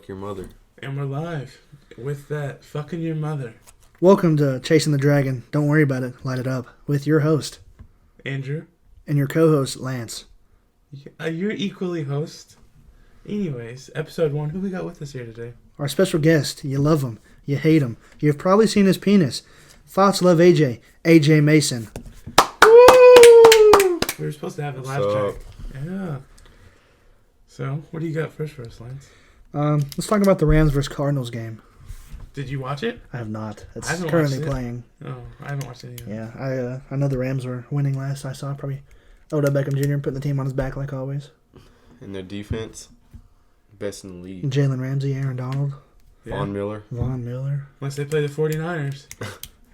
fuck your mother. And we're live with that fucking your mother. Welcome to Chasing the Dragon. Don't worry about it. Light it up. With your host, Andrew. And your co-host, Lance. You're equally host. Anyways, episode 1. Who we got with us here today? Our special guest. You love him. You hate him. You've probably seen his penis. Thoughts love AJ. AJ Mason. Woo! We were supposed to have a laugh track. Yeah. So, what do you got first for us, Lance? Let's talk about the Rams vs. Cardinals game. Did you watch it? I have not. It's I currently playing. Oh, I haven't watched it either. Yeah, I know the Rams were winning last. I saw probably Odell Beckham Jr. putting the team on his back like always. And their defense, best in the league. Jalen Ramsey, Aaron Donald. Yeah. Von Miller. Unless they play the 49ers.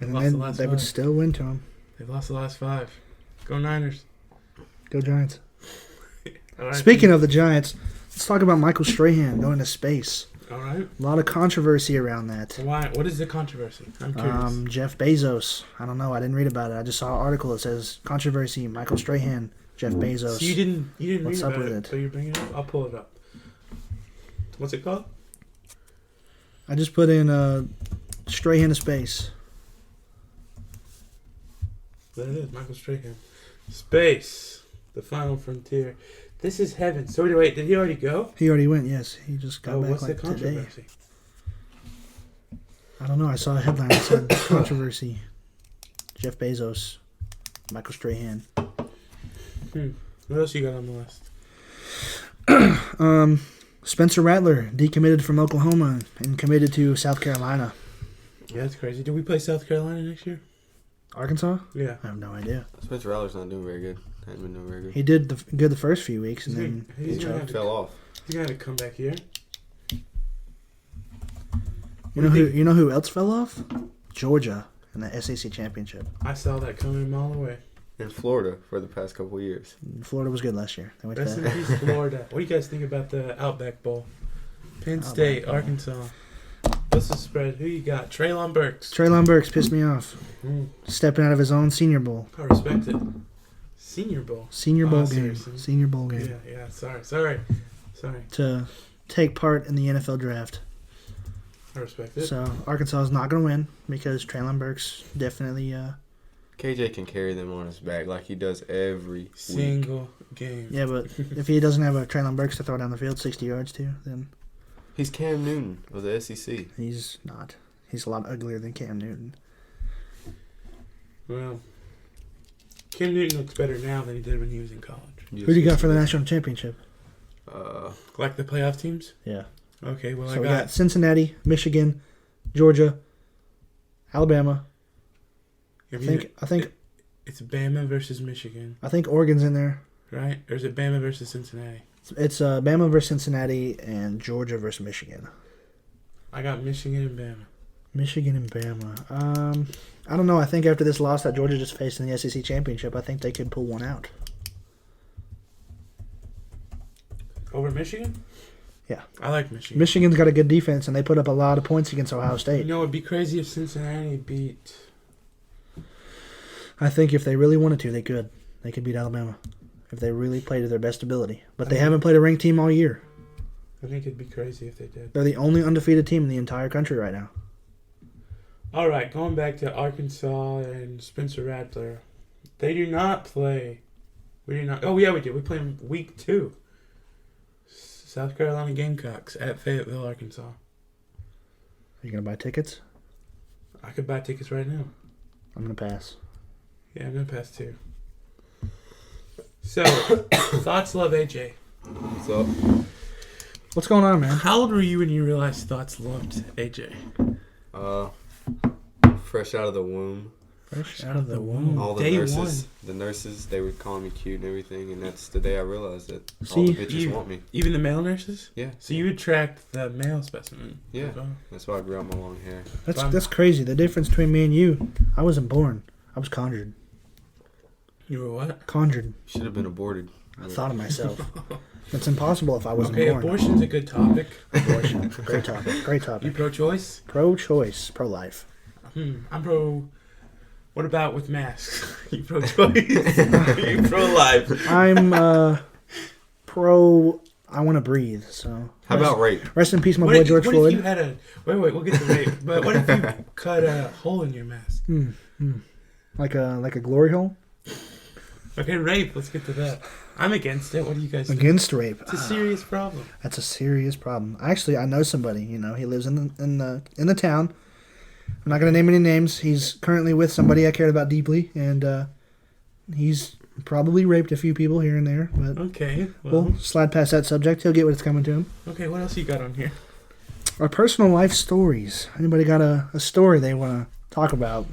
And then they would still win to them. They've lost the last 5. Go Niners. Go Giants. All right. Speaking of the Giants, let's talk about Michael Strahan going to space. All right. A lot of controversy around that. Why? What is the controversy? I'm curious. Jeff Bezos. I don't know. I didn't read about it. I just saw an article that says controversy. Michael Strahan, Jeff Bezos. So you didn't What's read up about with it, it? so you're bringing it up? I'll pull it up. What's it called? I just put in Strahan to space. There it is, Michael Strahan. Space, the final frontier. This is heaven. So wait, did he already go? He already went. Yes, he just got back what's like the today. controversy? I don't know. I saw a headline that said controversy. Jeff Bezos, Michael Strahan. What else you got on the list? Spencer Rattler decommitted from Oklahoma and committed to South Carolina. Yeah, that's crazy. Do we play South Carolina next year? Arkansas? Yeah. I have no idea. Spencer Rattler's not doing very good. Hasn't been doing very good. He did good the first few weeks, and then He's gonna have to fell off. He's gonna have to come back here. You know who else fell off? Georgia in the SEC championship. I saw that coming a mile away. In Florida for the past couple of years. Florida was good last year. They went Rest to in peace, Florida. What do you guys think about the Outback Bowl? Penn State, Arkansas. What's the spread? Who you got? Treylon Burks. Treylon Burks pissed me off. Stepping out of his own Senior Bowl. I respect it. Senior Bowl. Senior Bowl game. Seriously? Senior Bowl game. Yeah. Sorry. To take part in the NFL draft. I respect it. So Arkansas is not going to win because Treylon Burks definitely. KJ can carry them on his back like he does every single game. Yeah, but if he doesn't have a Treylon Burks to throw down the field 60 yards to, then he's Cam Newton of the SEC. He's not. He's a lot uglier than Cam Newton. Well, Cam Newton looks better now than he did when he was in college. Who do you got for the national championship? Like the playoff teams? Yeah. Okay, well, so we got Cincinnati, Michigan, Georgia, Alabama. I think it's Bama versus Michigan. I think Oregon's in there. Right? Or is it Bama versus Cincinnati? It's Bama versus Cincinnati and Georgia versus Michigan. I got Michigan and Bama. Michigan and Bama. I don't know. I think after this loss that Georgia just faced in the SEC championship, I think they could pull one out. Over Michigan? Yeah. I like Michigan. Michigan's got a good defense, and they put up a lot of points against Ohio State. You know, it'd be crazy if Cincinnati beat... I think if they really wanted to, they could. They could beat Alabama if they really played to their best ability. But they haven't played a ranked team all year. I think it'd be crazy if they did. They're the only undefeated team in the entire country right now. All right, going back to Arkansas and Spencer Rattler. They do not play. We do not. Oh, yeah, we do. We play in week 2. South Carolina Gamecocks at Fayetteville, Arkansas. Are you going to buy tickets? I could buy tickets right now. I'm going to pass. Yeah, I'm going to pass too. So, Thoughts love AJ. What's up? What's going on, man? How old were you when you realized Thoughts loved AJ? Fresh out of the womb. Fresh out of the womb. All the Day nurses, one. they were calling me cute and everything, and that's the day I realized that all See, the bitches want me. Even the male nurses? Yeah. So you attract the male specimen? Yeah. That's why I grew out my long hair. That's crazy. The difference between me and you, I wasn't born. I was conjured. You were what? Conjured. Should have been aborted. I thought of myself. It's impossible if I wasn't Okay, born. abortion's a good topic. Abortion. Great topic. Great You topic. pro-choice? Pro-choice. Pro-life. I'm pro... What about with masks? You pro-choice? You pro-life? I'm pro... I want to breathe, so How about rape? Rest in peace, my What boy if, George what Floyd. if you had a... Wait, we'll get to rape. But what if you cut a hole in your mask? Like a glory hole? Okay, rape. Let's get to that. I'm against it. What do you guys think? Against rape. It's a serious problem. That's a serious problem. Actually, I know somebody. You know, he lives in the town. I'm not going to name any names. He's currently with somebody I cared about deeply, and he's probably raped a few people here and there. But Okay. Well, we'll slide past that subject. He'll get what's coming to him. okay, what else you got on here? Our personal life stories. Anybody got a story they want to talk about?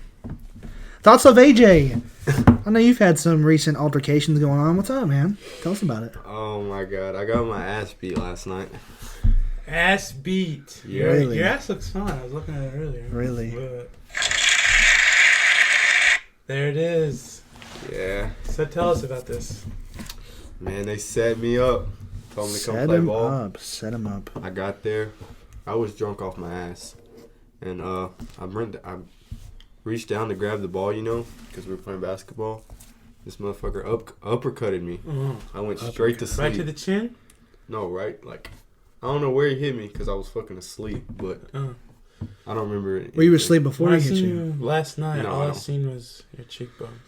Thoughts of AJ? I know you've had some recent altercations going on. What's up, man? Tell us about it. Oh my god, I got my ass beat last night. Ass beat. Yeah. Really? Your ass looks fine. I was looking at it earlier. Really? But... There it is. Yeah. So tell us about this. Man, they set me up. Told me to come Set play him ball. up. Set him up. I got there. I was drunk off my ass. And I reached down to grab the ball, you know, because we were playing basketball. This motherfucker uppercutted me. I went straight to sleep. Right to the chin? No, right? Like, I don't know where he hit me because I was fucking asleep, but I don't remember it. Were you asleep before When I he hit seen you? you last night, No, all I I don't. seen was your cheekbone.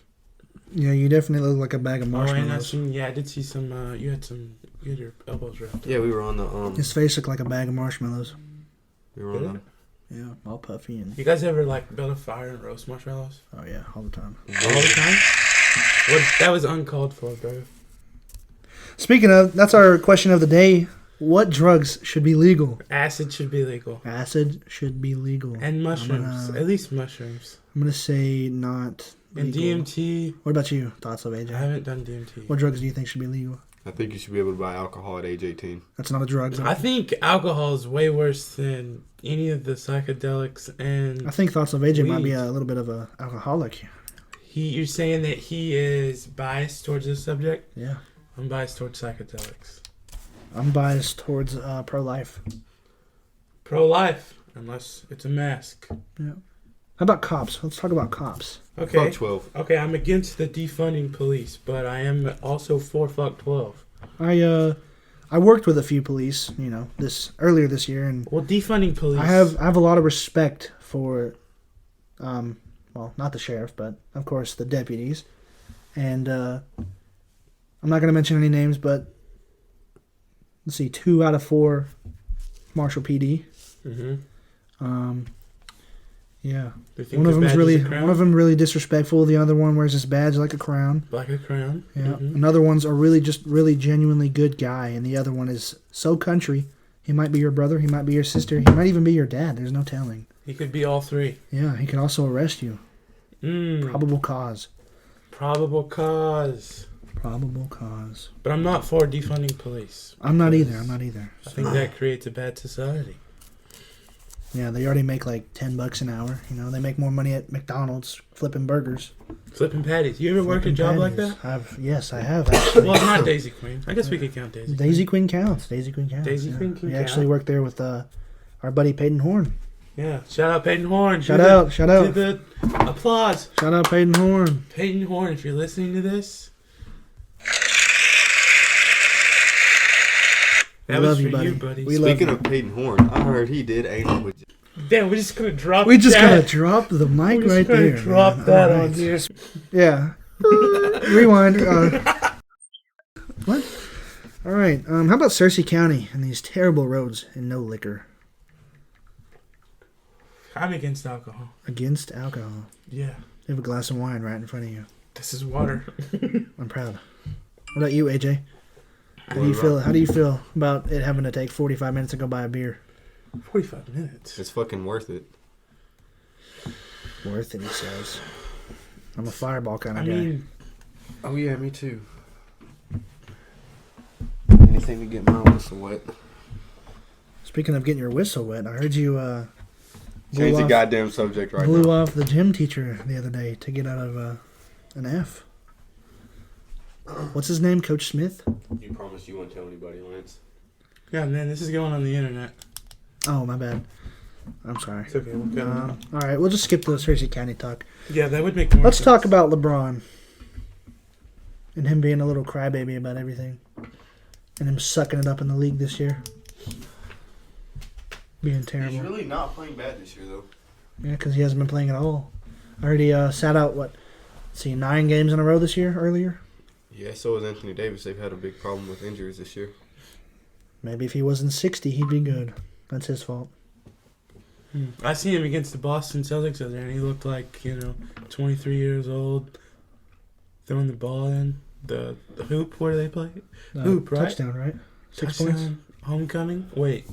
Yeah, you definitely look like a bag of Oh, and I marshmallows. seen, yeah, I did see some, you had your elbows wrapped. Yeah, we were on the, His face looked like a bag of marshmallows. we were on Yeah, all puffy and... You guys ever, like, build a fire and roast marshmallows? Oh, yeah, all the time. the... All the time? What, that was uncalled for, bro. Speaking of, that's our question of the day. What drugs should be legal? Acid should be legal. Acid should be legal. And mushrooms. At least mushrooms. I'm going to say not And legal. DMT. What about you? Thoughts of I AJ? haven't done DMT. What drugs do you think should be legal? I think you should be able to buy alcohol at age 18. That's not a drug. I think alcohol is way worse than any of the psychedelics, and I think Thoughts of AJ might be weed. a little bit of a alcoholic. You're saying that he is biased towards this subject? Yeah. I'm biased towards psychedelics. I'm biased towards pro-life. Pro-life, unless it's a mask. Yeah. How about cops? Let's talk about cops. Okay. Fuck 12. Okay, I'm against the defunding police, but I am also for fuck 12. I worked with a few police, you know, earlier this year, and Well, defunding police. I have a lot of respect for, well, not the sheriff, but of course the deputies, and I'm not going to mention any names, but let's see, 2 out of 4 Marshall PD. Mm-hmm. Yeah, They think one of the them's badge really is a crown? really disrespectful. The other one wears his badge like a crown. Like a crown. Yeah, Mhm. another one's a really genuinely good guy, and the other one is so country. He might be your brother, he might be your sister, he might even be your dad. There's no telling. He could be all three. Yeah, he could also arrest you. Probable cause. Probable cause. Probable cause. But I'm not for defunding police. I'm not because either. I think that creates a bad society. Yeah, they already make like $10 an hour. You know, they make more money at McDonald's flipping burgers. Flipping patties. You ever worked a Flipping job like patties. that? Yes, I have actually. Well, not Daisy Queen. I guess we could count Daisy. Daisy Queen counts. Daisy Queen counts. Daisy yeah. Queen can We count. actually worked there with our buddy Peyton Horn. Yeah. Shout out Peyton Horn. Shout out. Do the applause. Shout out Peyton Horn. Peyton Horn, if you're listening to this. That We was love you, for buddy. you, buddy. We love Speaking you. of Peyton Horn, I heard he did anal with... Damn, we're just gonna drop We just that. gotta drop the mic We're right just gonna there. drop man. that All on right. here. Yeah. Rewind. What? All right. How about Searcy County and these terrible roads and no liquor? I'm against alcohol. Against alcohol. Yeah. You have a glass of wine right in front of you. This is water. I'm proud. What about you, AJ? How do you feel? How do you feel about it having to take 45 minutes to go buy a beer? 45 minutes. It's fucking worth it. Worth it, he says. I'm a fireball kind I of guy. mean, Oh yeah, me too. Anything to get my whistle wet. Speaking of getting your whistle wet, I heard you Change the off- goddamn subject right blew now. off the gym teacher the other day to get out of an F. What's his name? Coach Smith? You promised you wouldn't tell anybody, Lance. yeah, man, this is going on the internet. Oh, my bad. I'm sorry. It's okay. We'll go. All right, we'll just skip the Searcy County talk. Yeah, that would make more Let's sense. talk about LeBron and him being a little crybaby about everything and him sucking it up in the league this year. being He's terrible. really not playing bad this year, though. Yeah, because he hasn't been playing at all. Already sat out, 9 games in a row this year, earlier? Yeah, so is Anthony Davis. They've had a big problem with injuries this year. Maybe if he wasn't 60, he'd be good. That's his fault. I seen him against the Boston Celtics the other day, and he looked like, 23 years old, throwing the ball in. The hoop, where do they play? Hoop, right? Touchdown, right? 6 Touchdown, points? Homecoming? Wait.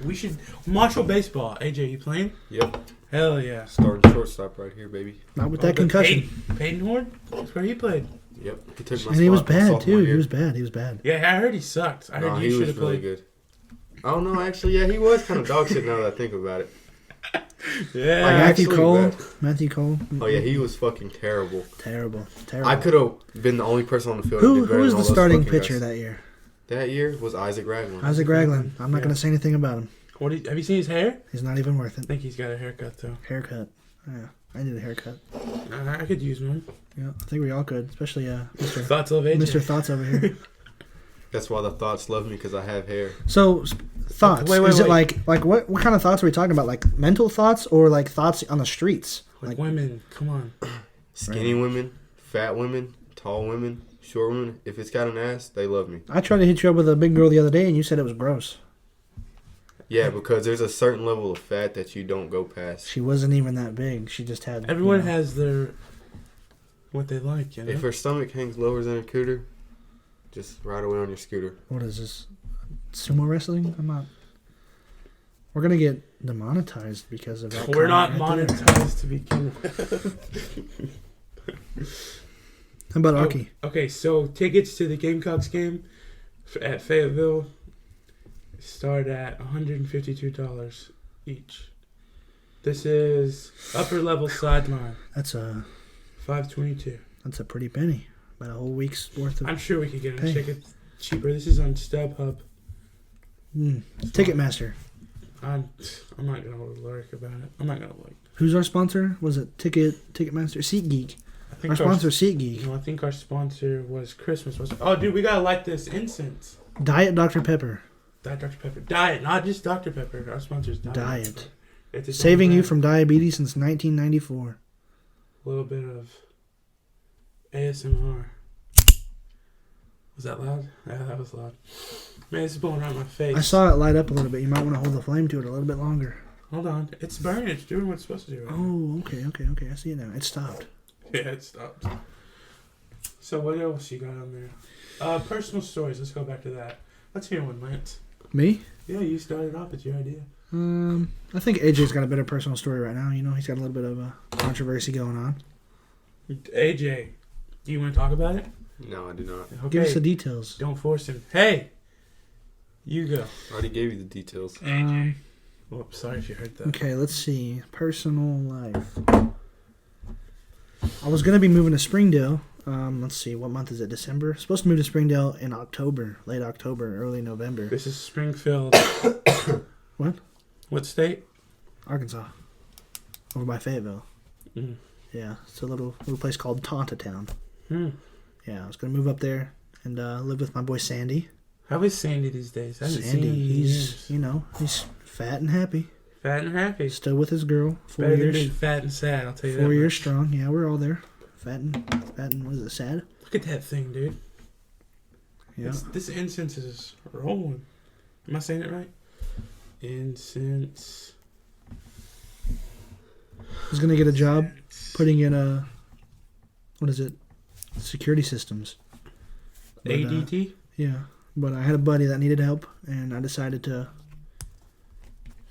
We should... Marshall baseball. AJ, you playing? Yep. Hell yeah. Starting shortstop right here, baby. Not with that concussion. Peyton Horn? That's where he played. Yep. He took my And he was spot my bad, sophomore too. year. He was bad. Yeah, I heard he sucked. I heard He you should was have really played. good. I don't know, actually. Yeah, he was kind of dog shit now that I think about it. Yeah. Like, Matthew actually Cole. bad. Matthew Cole. Oh, yeah, he was fucking terrible. Terrible. I could have been the only person on the field Who did better was than the all those starting fucking pitcher guys. that year? That year was Isaac Ragland. Isaac Ragland. I'm not Yeah. going to say anything about him. Have you seen his hair? He's not even worth I it. think he's got a haircut, though. Haircut. Yeah, I need a haircut. I could use one. Yeah, I think we all could, especially Mr. Thoughts of AJ? Mr. Thoughts over here. That's why the thoughts love me, because I have hair. So, thoughts. Wait, Is it wait. like what kind of thoughts are we talking about? Like mental thoughts or like thoughts on the streets? Like women, come on. Skinny women, fat women, tall women, short women. If it's got an ass, they love me. I tried to hit you up with a big girl the other day, and you said it was gross. Yeah, because there's a certain level of fat that you don't go past. She wasn't even that big. She just had. Everyone has their what they like, you know. If her stomach hangs lower than a cooter, just ride away on your scooter. What is this? Sumo wrestling? I'm not. We're gonna get demonetized because of that. We're not comment right there. monetized to begin with. How about Arky? Okay, so tickets to the Gamecocks game at Fayetteville start at $152 each. This is upper level sideline, That's a $522. pretty penny. About a whole week's worth of. I'm sure we could get a Hey. ticket cheaper. This is on StubHub. Ticketmaster. I'm not gonna lyric about it. I'm not gonna like. Who's our sponsor? Was it Ticketmaster? SeatGeek. I think Our sponsor, SeatGeek. No, I think our sponsor was Christmas. Oh, dude, we gotta light this incense. Diet Dr Pepper. Diet Dr Pepper. Diet, not just Dr Pepper. Our sponsor's Diet. Diet. It's its own Saving you brand. from diabetes since 1994. A little bit of ASMR. Was that loud? Yeah, that was loud. Man, it's blowing out my face. I saw it light up a little bit. You might want to hold the flame to it a little bit longer. Hold on. It's burning. It's doing what it's supposed to do. Right now. Oh, okay. I see it now. It stopped. Yeah, it stopped. So what else you got on there? Personal stories. Let's go back to that. Let's hear one, Lance. Me? Yeah, you started off. It's your idea. I think AJ's got a better personal story right now. You know, he's got a little bit of a controversy going on. AJ, do you want to talk about it? No, I do not. Okay. Give us the details. Don't force him. Hey, you go. I already gave you the details. Whoops, sorry if you heard that. Okay, let's see. Personal life. I was going to be moving to Springdale. Let's see. What month is it? December? Supposed to move to Springdale in October. Late October, early November. This is Springfield. What? What state? Arkansas. Over by Fayetteville. Mm. Yeah, it's a little place called Tontatown. Hmm. Yeah, I was going to move up there and live with my boy Sandy. How is Sandy these days? I haven't Sandy, seen him in he's, years. he's fat and happy. Fat and happy. Still with his girl. 4 Better than years. being fat and sad, I'll tell you that. 4 years much. strong. Yeah, we're all there. Fat and what is it, sad? Look at that thing, dude. Yeah. This incense is rolling. Am I saying it right? Incense. He's going to get a job putting in what is it? Security systems. But, ADT? yeah, but I had a buddy that needed help, and I decided to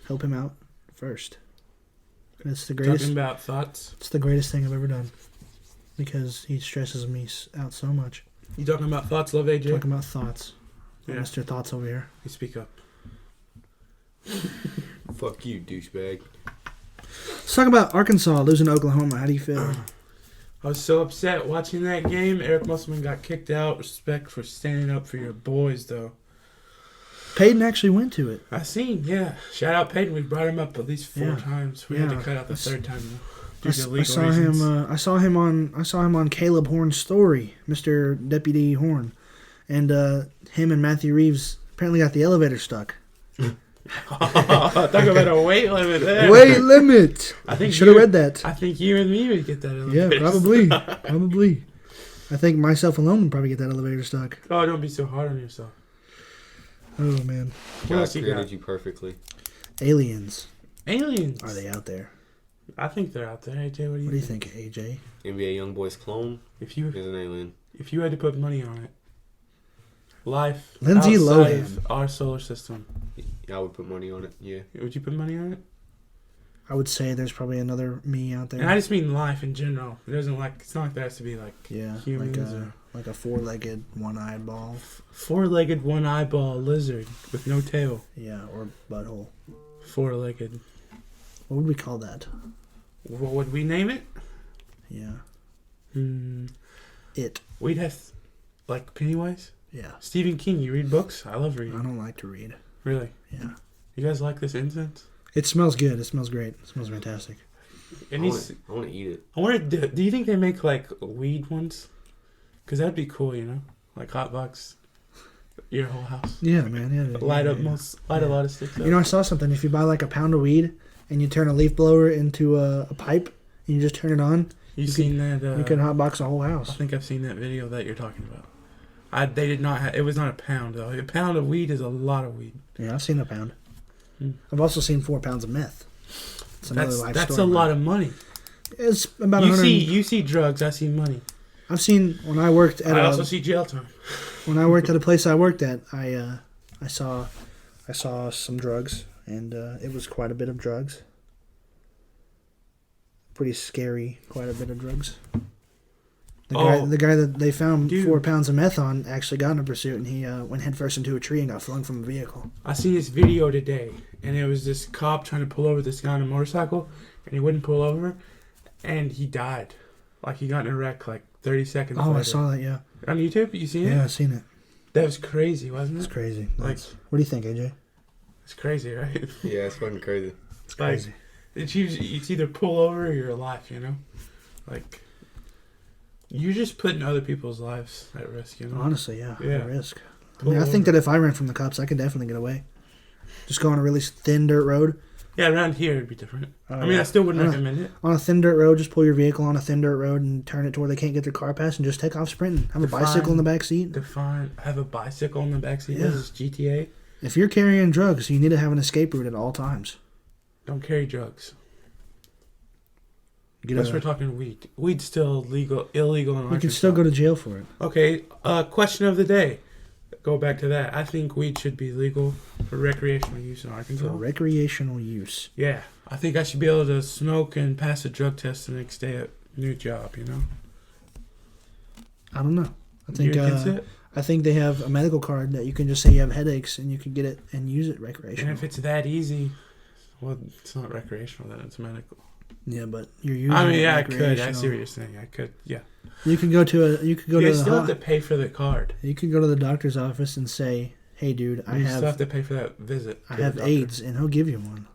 help him out first. It's the greatest. Talking about thoughts. It's the greatest thing I've ever done because he stresses me out so much. You talking about thoughts, Love AJ? Talking about thoughts. Yeah. Mr. Thoughts over here. You speak up. Fuck you, douchebag. Let's talk about Arkansas losing to Oklahoma. How do you feel? I was so upset watching that game. Eric Musselman got kicked out. Respect for standing up for your boys, though. Peyton actually went to it. I seen, yeah. Shout out Peyton. We brought him up at least 4 times. We had to cut out the third time though, due to legal reasons. I saw him on Caleb Horn's story, Mr. Deputy Horn, and him and Matthew Reeves apparently got the elevator stuck. Talk about a weight limit there. Weight limit. I think Should have read that. I think you and me would get that Yeah, elevator. probably. I think myself alone would probably get that elevator stuck. Oh, don't be so hard on yourself. Oh man. What God else you created got? you perfectly. Aliens. Aliens. Are they out there? I think they're out there. AJ, what do you What do you think? think, AJ? NBA YoungBoy's clone If you is an alien. if you had to put money on it, life Lindsay outside Lohan. of our solar system, I would put money on it. Yeah. would you put money on it? I would say there's probably another me out there. And I just mean life in general. It doesn't it's not like there has to be like Yeah, humans like a four-legged, one-eyed ball. four-legged, one eyeball lizard with no tail. Yeah, or butthole. Four-legged. What would we call that? What would we name it? Yeah, We'd have like Pennywise. yeah. Stephen King. You read books? I love I reading. don't like to read. Really? Yeah. You guys like this incense? It smells good. It smells great. It smells fantastic. It I needs. want to eat it. I wonder. Do you think they make like weed ones? Because that'd be cool, you know, like hot box, your whole house. Yeah, man. Yeah. Light yeah, up yeah. light a lot of sticks up. You know, I saw something. If you buy like a pound of weed and you turn a leaf blower into a pipe and you just turn it on, you seen that? you can hotbox a whole I house. think I've seen that video that you're talking about. They did not. It was not a pound though. A pound of weed is a lot of weed. Yeah, I've seen a pound. Hmm. I've also seen 4 pounds of meth. It's another life That's story, a lot man. of money. It's about You 100. you see drugs. I see money. I've seen when I worked at I also see jail time. when I worked at a place I worked at. I saw some drugs, and it was quite a bit of drugs. Pretty scary, quite a bit of drugs. The guy that they found Dude. 4 pounds of meth on actually got in a pursuit, and he went headfirst into a tree and got flung from a vehicle. I seen this video today, and it was this cop trying to pull over this guy on a motorcycle, and he wouldn't pull over, and he died. Like he got in a wreck like 30 seconds Oh, later. I saw that. Yeah, On YouTube, you seen it? yeah, I've seen it. That was crazy, wasn't It's it? crazy. Like, What do you think, AJ? it's crazy, right? Yeah, it's fucking crazy. It's Like, crazy. it's either pull over or you're alive, you know? Like, you're just putting other people's lives at risk, you know? Honestly, yeah, Yeah. a risk. I Pull mean, I think over. that if I ran from the cops, I could definitely get away. Just go on a really thin dirt road. Yeah, around here it'd be different. Oh, I mean, yeah. I still wouldn't I know. recommend it. On a thin dirt road, just pull your vehicle on a thin dirt road and turn it to where they can't get their car past and just take off sprinting. Have a Define- bicycle in the back seat. Have a bicycle in the backseat. Yeah. This is GTA. If you're carrying drugs, you need to have an escape route at all times. Don't carry drugs. Get Unless a- we're talking weed. Weed's still illegal in Arkansas. you can still go to jail for it. Okay, question of the day. Go back to that. I think weed should be legal for recreational use in Arkansas. For recreational use. Yeah, I think I should be able to smoke and pass a drug test the next day at new job. You know. I don't know. I You think against it? I think they have a medical card that you can just say you have headaches and you can get it and use it And recreational. if it's that easy, well, it's not recreational. Then it's medical. Yeah, but you're using. I mean, it yeah, I could. I recreational. see what you're saying. I could. Yeah. You could go to a. You could go You to the. still have to pay for the card. You could go to the doctor's office and say, "Hey, dude, I You still have have to pay for that visit. I to the have doctor. AIDS," and he'll give you one.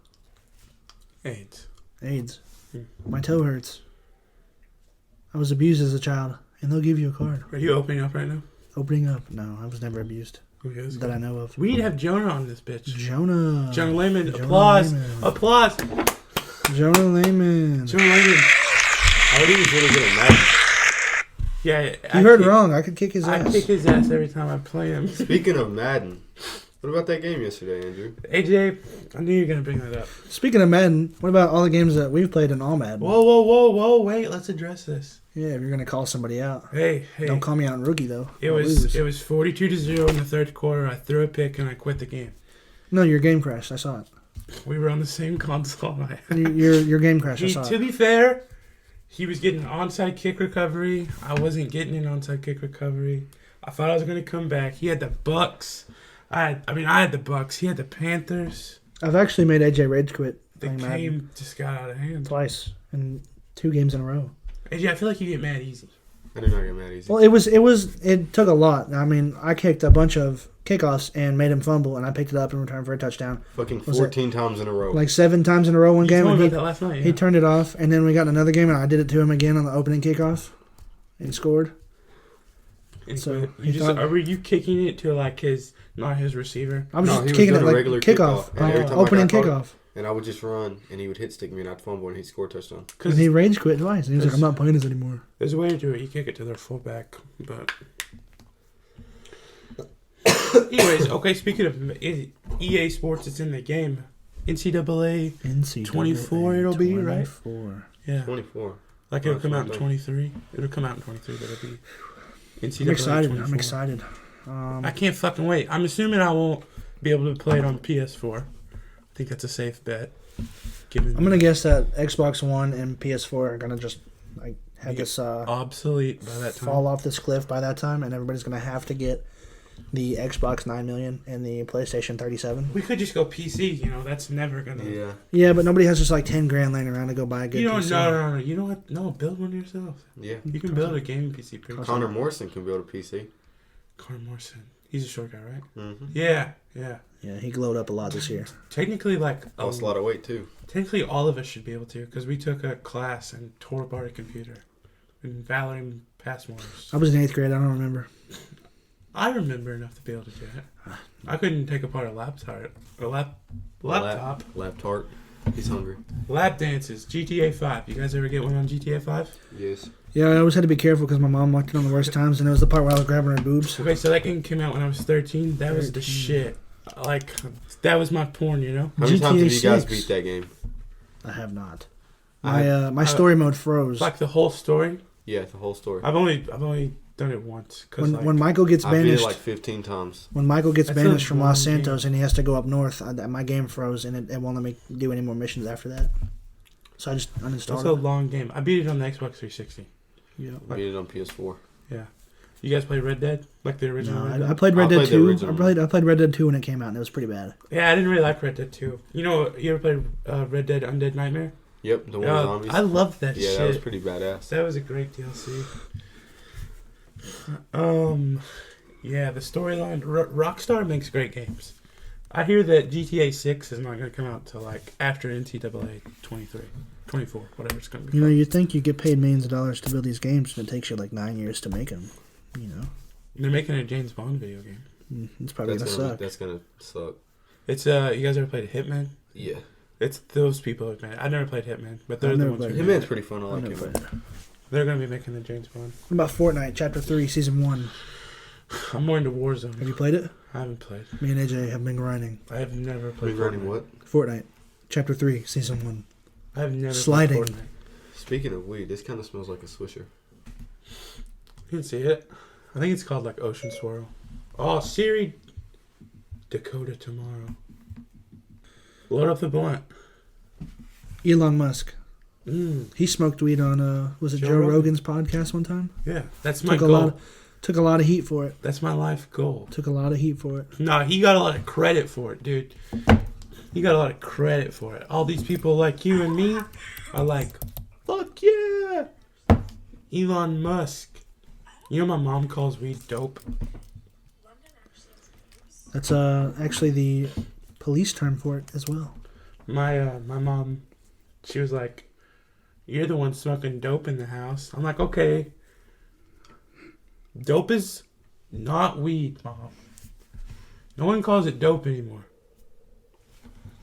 AIDS. AIDS. Hmm. My toe hurts. I was abused as a child, and they'll give you a card. Are you opening up right now? Opening up. No, I was never abused Who is? that I know of. We need to have Jonah on this bitch. Jonah. Jonah Lehman. Jonah Applause. Lehman. Applause. Jonah Lehman. Jonah Lehman. I heard he was really good at Madden. Yeah. You heard wrong. I could kick his I ass. kick his ass every time I play him. Speaking of Madden, what about that game yesterday, Andrew? AJ, I knew you were going to bring that up. Speaking of Madden, what about all the games that we've played in all Madden? Whoa. Wait, let's address this. Yeah, if you're gonna call somebody out, Hey. don't call me out in rookie though. It I'll was lose. 42-0 in the third quarter. I threw a pick and I quit the game. No, your game crashed. I saw it. We were on the same console. Your game crashed. I saw To it. be fair, he was getting onside kick recovery. I wasn't getting an onside kick recovery. I thought I was going to come back. He had the Bucks. I had the Bucks. He had the Panthers. I've actually made AJ Rage quit The playing Madden game just got out of hand. twice in 2 games in a row. AJ, I feel like you get mad easy. I did not get mad easy. Well, it took a lot. I mean, I kicked a bunch of kickoffs and made him fumble, and I picked it up in return for a touchdown. Fucking Was 14 times in a row. Like 7 times in a row one You game, told and me he, about that last night. he Yeah. turned it off, and then we got another game, and I did it to him again on the opening kickoff, and scored. And So you just were you kicking it to like not his receiver? I was No, just he was kicking it doing a like regular kickoff, kickoff, and every time I opening got caught, kickoff. and I would just run, and he would hit stick me, and I'd fumble, and he'd score a touchdown. And he rage quit twice. And he was like, "I'm not playing this anymore." There's a way to do it. You kick it to their fullback, but. Anyways, okay. Speaking of EA Sports, it's in the game. NCAA 24. It'll be right. 24. Yeah. 24. Like it'll come out in 23. It'll come out in 23, but it'll be NCAA. I'm excited. 24. I'm excited. I can't fucking wait. I'm assuming I won't be able to play it on PS4. I think that's a safe bet. I'm gonna guess that Xbox One and PS4 are gonna just like have this obsolete by that time. fall off this cliff by that time, and everybody's gonna have to get the Xbox 9 million and the PlayStation 37. We could just go PC. You know, that's never gonna. Yeah. Yeah, but nobody has just like 10 grand laying around to go buy a good PC. No. You know what? No, build one yourself. Yeah. You can build a gaming PC. Pretty Connor Morrison can build a PC. Connor Morrison. He's a short guy, right? Mm-hmm. Yeah. Yeah, he glowed up a lot this year. Technically, Lost a lot of weight too. Technically, all of us should be able to, because we took a class and tore apart a computer. And Valerie Passmores. I was in 8th grade. I don't remember. I remember enough to be able to do it. I couldn't take apart a laptop. Lap-tart. He's hungry. Lap dances. GTA 5. You guys ever get one on GTA 5? Yes. Yeah, I always had to be careful because my mom walked in on the worst times, and it was the part where I was grabbing her boobs. Okay, so that game came out when I was 13. That was the shit. Like, that was my porn, you know? How many times have you guys 6. beat that game? I have not. My story mode froze. Like the whole story? Yeah, the whole story. I've only done it once. When Michael gets I beat it banished, like 15 times. when Michael gets That's banished a from Los long Santos and he has to go up north, my game froze and it won't let me do any more missions after that. So I just It's uninstalled a it. long game. I beat it on the Xbox 360. Yeah. Beat it on PS4. Yeah. You guys play Red Dead? Like the original Red No, Dead? I played Red I Dead played the 2. original. I played Red Dead 2 when it came out, and it was pretty bad. Yeah, I didn't really like Red Dead 2. You know, you ever played Red Dead Undead Nightmare? Yep, the one with zombies. I love that Yeah, shit. that was pretty badass. That was a great DLC. Yeah, the storyline. Rockstar makes great games. I hear that GTA 6 is not going to come out till like after NCAA 23, 24, whatever it's going to be. You know, you think you get paid millions of dollars to build these games, and it takes you like 9 years to make them. You know, They're making a James Bond video game. It's probably gonna suck. That's gonna suck. It's you guys ever played Hitman? Yeah. It's those people have made it. I've never played Hitman, but they're I've the never ones who played made Hitman's it. pretty fun. I like I've never Hitman. played it. They're going to be making the James Bond. What about Fortnite Chapter 3 Season 1? I'm more into Warzone. Have you played it? I haven't played. Me and AJ have been grinding. I have never played Been running Fortnite. what? Fortnite Chapter 3 Season 1. I have never Sliding. played Fortnite. Speaking of weed, this kind of smells like a Swisher. You can see it. I think it's called like Ocean Swirl. Oh, Siri. Dakota Tomorrow. Load up the blunt. Elon Musk. Mm. He smoked weed on was it Joe Joe Rogan? Rogan's podcast one time? Yeah, that's my Took a goal. lot. Took a lot of heat for it. That's my life goal. Took a lot of heat for it. No, he got a lot of credit for it, dude. He got a lot of credit for it. All these people like you and me are like, fuck yeah, Elon Musk. You know my mom calls weed dope. That's actually the police term for it as well. My mom, she was like, you're the one smoking dope in the house. I'm like, okay. Dope is not weed, Mom. No one calls it dope anymore.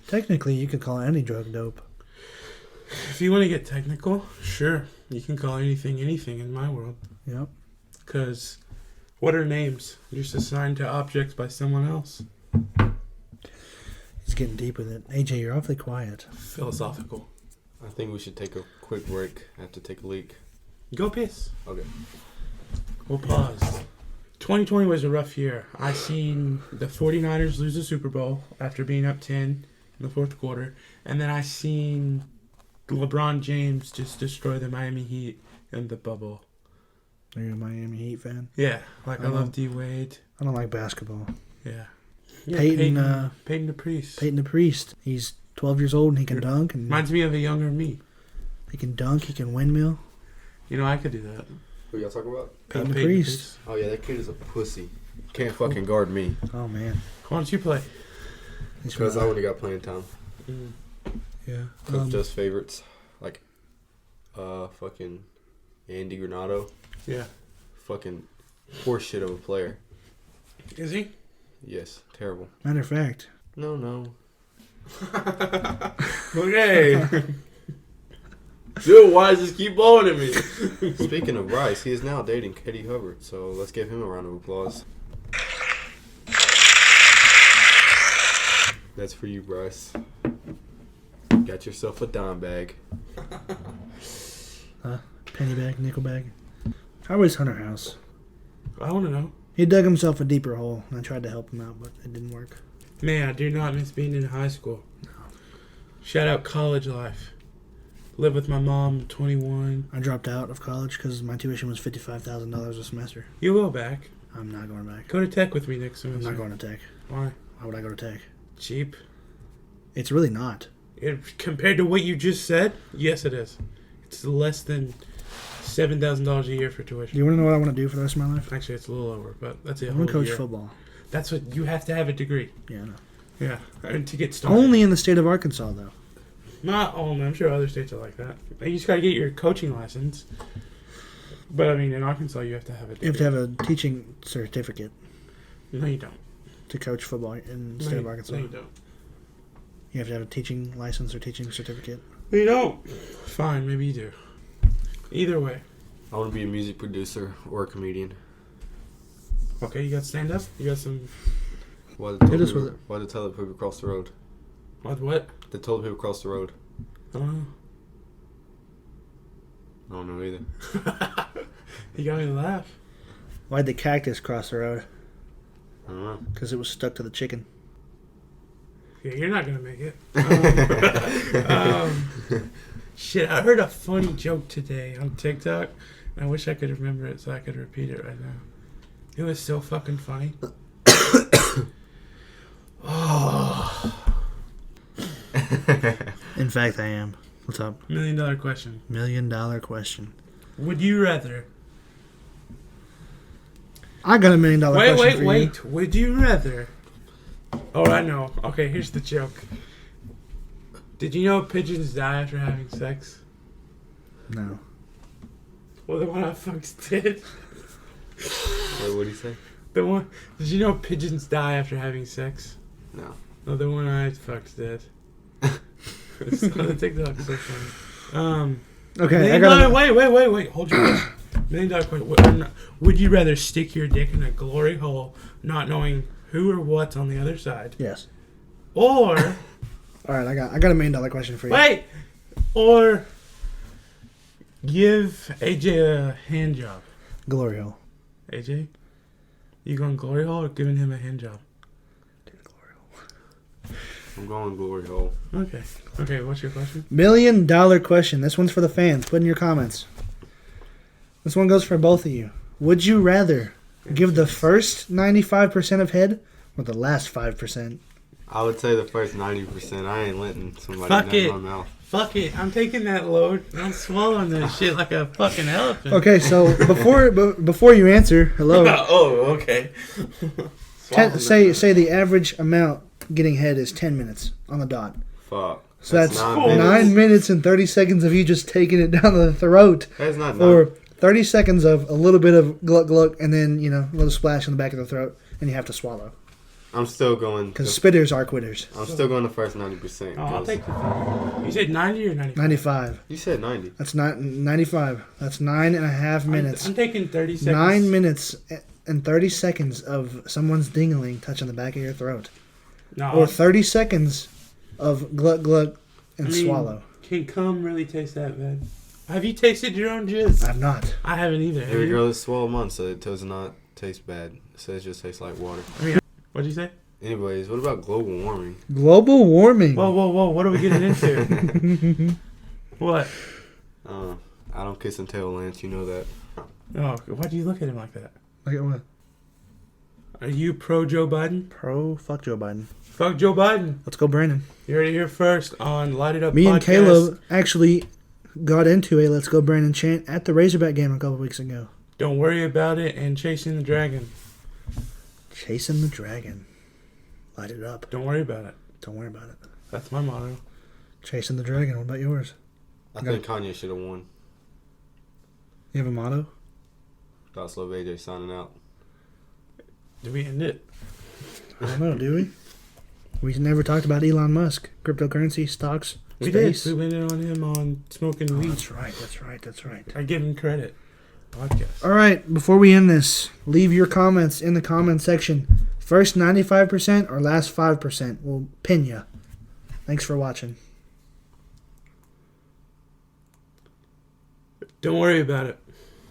Technically, you could call any drug dope. If you want to get technical, sure. You can call anything in my world. Yep. Because what are names? Just assigned to objects by someone else. He's getting deep with it. AJ, you're awfully quiet. Philosophical. I think we should take a quick break. I have to take a leak. Go piss. Okay. We'll pause. 2020 was a rough year. I seen the 49ers lose the Super Bowl after being up 10 in the fourth quarter. And then I seen LeBron James just destroy the Miami Heat in the bubble. Are you a Miami Heat fan? Yeah, like I I love don't- D-Wade. I don't like basketball. Yeah. Peyton, Peyton the Priest. Peyton the Priest. He's 12 years old and he can dunk. And Reminds me of a younger me. he can dunk. He can windmill. You know, I could do that. Who y'all talking about? Peyton the Priest. Oh yeah, that kid is a pussy. Can't fucking guard me. Oh, man. Why don't you play? He's Because I from- only got playing time. Yeah. Coach does favorites. Like, fucking Andy Granado. Yeah. Fucking Horse shit of a player. Is he? Yes, terrible. Matter of fact. No. Okay. Dude, why does this keep blowing at me? Speaking of Bryce, he is now dating Katie Hubbard, so let's give him a round of applause. That's for you, Bryce. Got yourself a dime bag. Penny bag, nickel bag. How was Hunter House? I want to know. He dug himself a deeper hole, and I tried to help him out, but it didn't work. Man, I do not miss being in high school. No. Shout out college life. Live with my mom, 21. I dropped out of college because my tuition was $55,000 a semester. You will back. I'm not going back. Go to tech with me next semester. I'm not going to tech. Why? Why would I go to tech? Cheap. It's really not. Compared to what you just said, yes it is. It's less than $7,000 a year for Do tuition. you want to know what I want to do for the rest of my life? Actually, it's a little over, but that's it. I want to coach football. That's what you have to have a degree. Yeah, I know. Yeah, and to get started. Only in the state of Arkansas, though. Not only. I'm sure other states are like that. You just got to get your coaching license. But I mean, in Arkansas, you have to have a degree. You have to have a teaching certificate No, you don't. to coach football in the state of Arkansas. No, you don't. You have to have a teaching license or teaching certificate. No, you don't. Fine, maybe you do. Either way. I want to be a music producer or a comedian. Okay, you got stand up? You got some. Why Hit us with it. Why the toilet paper cross the road? What? The toilet paper cross the road. I don't know. I don't know either. You got me to laugh. Why'd the cactus cross the road? I don't know. Because it was stuck to the chicken. Yeah, you're not going to make it. Shit, I heard a funny joke today on TikTok. And I wish I could remember it so I could repeat it right now. It was so fucking funny. Oh. In fact, I am. What's up? $1 million question. $1 million question. Would you rather... I got $1 million question for you. Wait. Would you rather... Oh, I know. Okay, here's the joke. Did you know pigeons die after having sex? No. Well, the one I fucked did. Wait, what did he say? The one... Did you know pigeons die after having sex? No. No, the one I fucked did. It's on the TikTok. So funny. Okay, I got Wait. Hold your breath. $1 million question. Would you rather stick your dick in a glory hole, not knowing who or what's on the other side, Yes. or All right, I got $1 million question for you. wait, or give AJ a hand job? Glory hole. AJ, you going glory hole or giving him a hand job? Dude, glory hole. I'm going glory hole. Okay. What's your question? $1 million question. This one's for the fans. Put in your comments. This one goes for both of you. Would you rather give the first 95% of head or the last 5%? I would say the first 90%. I ain't letting somebody Fuck nut it. in my mouth. Fuck it. I'm taking that load. I'm swallowing that shit like a fucking elephant. Okay, so before you answer, hello. Oh, okay. Say the average amount getting head is 10 minutes on the dot. Fuck. So that's 9 cool. minutes. 9 minutes and 30 seconds of you just taking it down the throat. That's not Or 30 seconds of a little bit of gluck gluck and then, a little splash in the back of the throat and you have to swallow. I'm still going. Because spitters are quitters. I'm still going the first 90%. Oh, I'll 'cause- take the 30. You said 90 or 95? 95. You said 90. That's not 95. That's 9.5 minutes. I'm taking 30 seconds. 9 minutes and 30 seconds of someone's dingling touching the back of your throat. No, Or 30 seconds of gluck gluck and I mean, swallow. Can cum really taste that bad? Have you tasted your own jizz? I'm not. I haven't either. Have Every you? girl that swallowed mine said it does not taste bad. It says it just tastes like water. What'd you say? Anyways, what about global warming? Global warming. Whoa. What are we getting into? What? I don't kiss and tell, Lance. You know that. Oh, why do you look at him like that? Look at what? Are you pro Joe Biden? Fuck Joe Biden. Fuck Joe Biden. Let's go, Brandon. You heard it here first on Light It Up Me podcast. and Caleb actually got into a Let's Go Brandon chant at the Razorback game a couple weeks ago. Don't worry about it and chasing the dragon. Chasing the dragon. Light it up. Don't worry about it. Don't worry about it. That's my motto. Chasing the dragon. What about yours? I think Kanye should have won. You have a motto? That's Love AJ signing out. Do we end it? I don't know, do we? We never talked about Elon Musk, cryptocurrency, stocks, We space. did. We went in on him on smoking Oh, weed. that's right. I give him credit. Podcast. All right, before we end this, leave your comments in the comment section. First 95% or last 5%. We'll pin you. Thanks for watching. Don't worry about it.